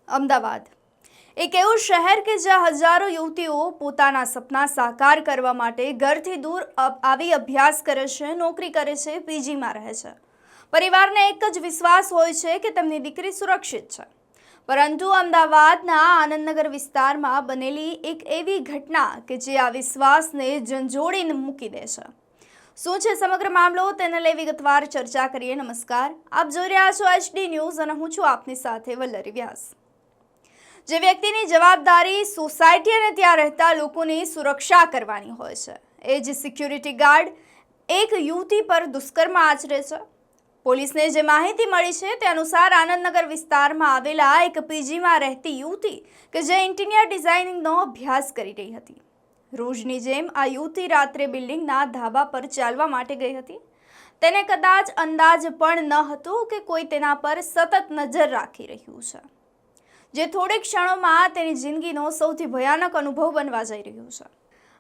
અમદાવાદ એક એવું શહેર કે જ્યાં હજારો યુવતીઓ પોતાના સપના સાકાર કરવા માટે ઘરથી દૂર આવી અભ્યાસ કરે છે, નોકરી કરે છે, પીજીમાં રહે છે. પરિવારને એક જ વિશ્વાસ હોય છે કે તેમની દીકરી સુરક્ષિત છે. પરંતુ અમદાવાદના આનંદનગર વિસ્તારમાં બનેલી એક એવી ઘટના કે જે આ વિશ્વાસને ઝંઝોડીને મૂકી દે છે. શું છે સમગ્ર મામલો, તેને લઈ વિગતવાર ચર્ચા કરીએ. નમસ્કાર, આપ જોઈ રહ્યા છો HD ન્યૂઝ અને હું છું આપની સાથે વલ્લરી વ્યાસ. જે વ્યક્તિની જવાબદારી સોસાયટી અને ત્યાં રહેતા લોકોની સુરક્ષા કરવાની હોય છે, એ જ સિક્યુરિટી ગાર્ડ એક યુવતી પર દુષ્કર્મ આચરે છે. પોલીસને જે માહિતી મળી છે તે અનુસાર આનંદનગર વિસ્તારમાં આવેલા એક પીજીમાં રહેતી યુવતી કે જે ઇન્ટિરિયર ડિઝાઇનિંગનો અભ્યાસ કરી રહી હતી. રોજની જેમ આ યુવતી રાત્રે બિલ્ડિંગના ધાબા પર ચાલવા માટે ગઈ હતી. તેને કદાચ અંદાજ પણ ન હતો કે કોઈ તેના પર સતત નજર રાખી રહ્યું છે, જે થોડીક ક્ષણોમાં તેની જિંદગીનો સૌથી ભયાનક અનુભવ બનવા જઈ રહ્યું છે.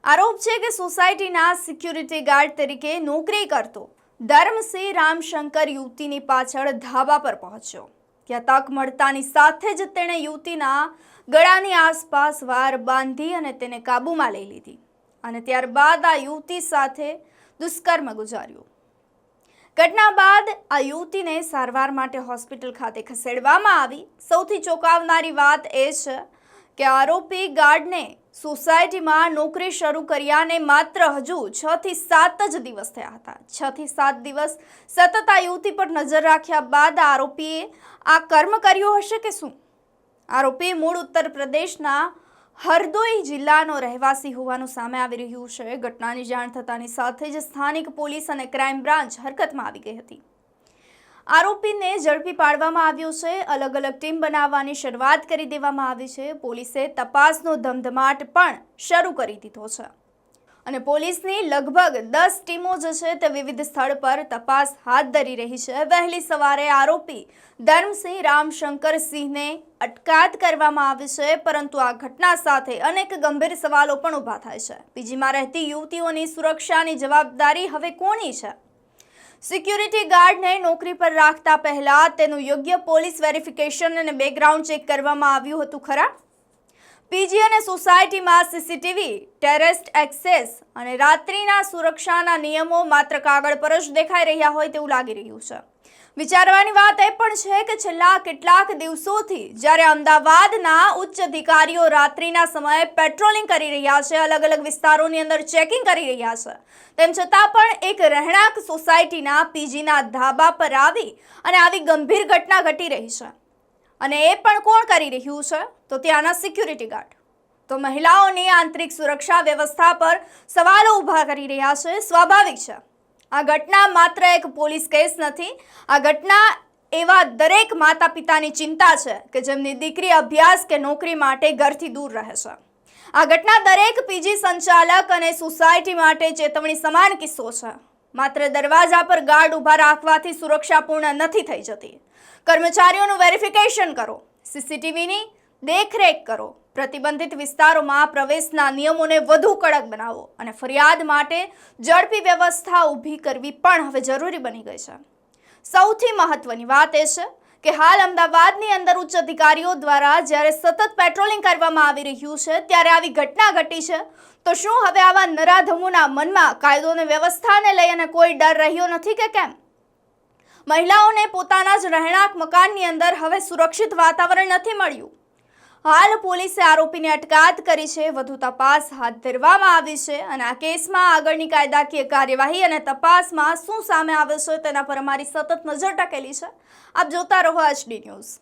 આરોપ છે કે સોસાયટીના સિક્યુરિટી ગાર્ડ તરીકે નોકરી કરતો ધર્મસિંહ રામશંકર યુવતીની પાછળ ધાબા પર પહોંચ્યો. ત્યાં તક મળતાની સાથે જ તેણે યુવતીના ગળાની આસપાસ વાર બાંધી અને તેને કાબૂમાં લઈ લીધી અને ત્યારબાદ આ યુવતી સાથે દુષ્કર્મ ગુજાર્યું. ઘટના બાદ આ યુવતીને સારવાર માટે હોસ્પિટલ ખાતે ખસેડવામાં આવી. સૌથી ચોંકાવનારી વાત એ છે કે આરોપી ગાર્ડને સોસાયટીમાં નોકરી શરૂ કર્યાને માત્ર હજુ 6 થી 7 જ દિવસ થયા હતા. 6 થી 7 દિવસ સતત આ યુવતી પર નજર રાખ્યા બાદ આરોપીએ આ કર્મ કર્યું હશે કે શું? આરોપી મૂળ ઉત્તર પ્રદેશના હરદોઈ જિલ્લાનો રહેવાસી હોવાનું સામે આવી રહ્યું છે. ઘટનાની જાણ થતાની સાથે જ સ્થાનિક પોલીસ અને ક્રાઇમ બ્રાન્ચ હરકતમાં આવી ગઈ હતી. આરોપીને ઝડપી પાડવામાં આવ્યો છે. અલગ અલગ ટીમ બનાવવાની શરૂઆત કરી દેવામાં આવી છે. પોલીસે તપાસનો ધમધમાટ પણ શરૂ કરી દીધો છે અને પોલીસની લગભગ 10 ટીમો જે છે તે વિવિધ સ્થળ પર તપાસ હાથ ધરી રહી છે. વહેલી સવારે આરોપી ધર્મસિંહ રામશંકર સિંહને અટકાયત કરવામાં આવી છે. પરંતુ આ ઘટના સાથે અનેક ગંભીર સવાલો પણ ઊભા થાય છે. પીજીમાં રહેતી યુવતીઓની સુરક્ષાની જવાબદારી હવે કોની છે? સિક્યુરિટી ગાર્ડને નોકરી પર રાખતા પહેલા તેનું યોગ્ય પોલીસ વેરિફિકેશન અને બેકગ્રાઉન્ડ ચેક કરવામાં આવ્યું હતું ખરા? પીજી અને સોસાયટીમાં સીસીટીવી, ટેરેસ્ટ એક્સેસ અને રાત્રિના સુરક્ષાના નિયમો માત્ર કાગળ પર જ દેખાઈ રહ્યા હોય તેવું લાગી રહ્યું છે. વિચારવાની વાત એ પણ છે કે છેલ્લા કેટલાક દિવસોથી જ્યારે અમદાવાદના ઉચ્ચ અધિકારીઓ રાત્રિના સમયે પેટ્રોલિંગ કરી રહ્યા છે, અલગ અલગ વિસ્તારોની અંદર ચેકિંગ કરી રહ્યા છે, તેમ છતાં પણ એક રહેણાંક સોસાયટીના પીજીના ધાબા પર આવી અને આવી ગંભીર ઘટના ઘટી રહી છે. અને એ પણ કોણ કરી રહ્યું છે? તો ત્યાંના સિક્યુરિટી ગાર્ડ. તો મહિલાઓની આંતરિક સુરક્ષા વ્યવસ્થા પર સવાલો ઊભા કરી રહ્યા છે. સ્વાભાવિક છે, આ ઘટના માત્ર એક પોલીસ કેસ નથી. આ ઘટના એવા દરેક માતા પિતાની ચિંતા છે કે જેમની દીકરી અભ્યાસ કે નોકરી માટે ઘરથી દૂર રહે છે. આ ઘટના દરેક પીજી સંચાલક અને સોસાયટી માટે ચેતવણી સમાન કિસ્સો છે. માત્ર દરવાજા પર ગાર્ડ ઊભા રાખવાથી સુરક્ષા પૂર્ણ નથી થઈ જતી. કર્મચારીઓનું વેરિફિકેશન કરો, સીસીટીવીની દેખરેખ કરો, પ્રતિબંધિત વિસ્તારોમાં પ્રવેશના નિયમોને વધુ કડક બનાવો અને ફરિયાદ માટે ઝડપી વ્યવસ્થા ઊભી કરવી પણ હવે જરૂરી બની ગઈ છે. સૌથી મહત્વની વાત એ છે કે હાલ અમદાવાદની અંદર ઉચ્ચ અધિકારીઓ દ્વારા જ્યારે સતત પેટ્રોલિંગ કરવામાં આવી રહ્યું છે ત્યારે આવી ઘટના ઘટી છે. તો શું હવે આવા નરાધમોના મનમાં કાયદો અને વ્યવસ્થાને લઈ અને કોઈ ડર રહ્યો નથી કે કેમ? મહિલાઓને પોતાના જ રહેણાંક મકાનની અંદર હવે સુરક્ષિત વાતાવરણ નથી મળ્યું. હાલ પોલીસે આરોપીને અટકાયત કરી છે. વધુ તપાસ હાથ ધરવામાં આવી છે અને આ કેસમાં આગળની કાયદાકીય કાર્યવાહી અને તપાસમાં શું સામે આવે છે તેના પર અમારી સતત નજર ટકેલી છે. આપ જોતા રહો HD ન્યૂઝ.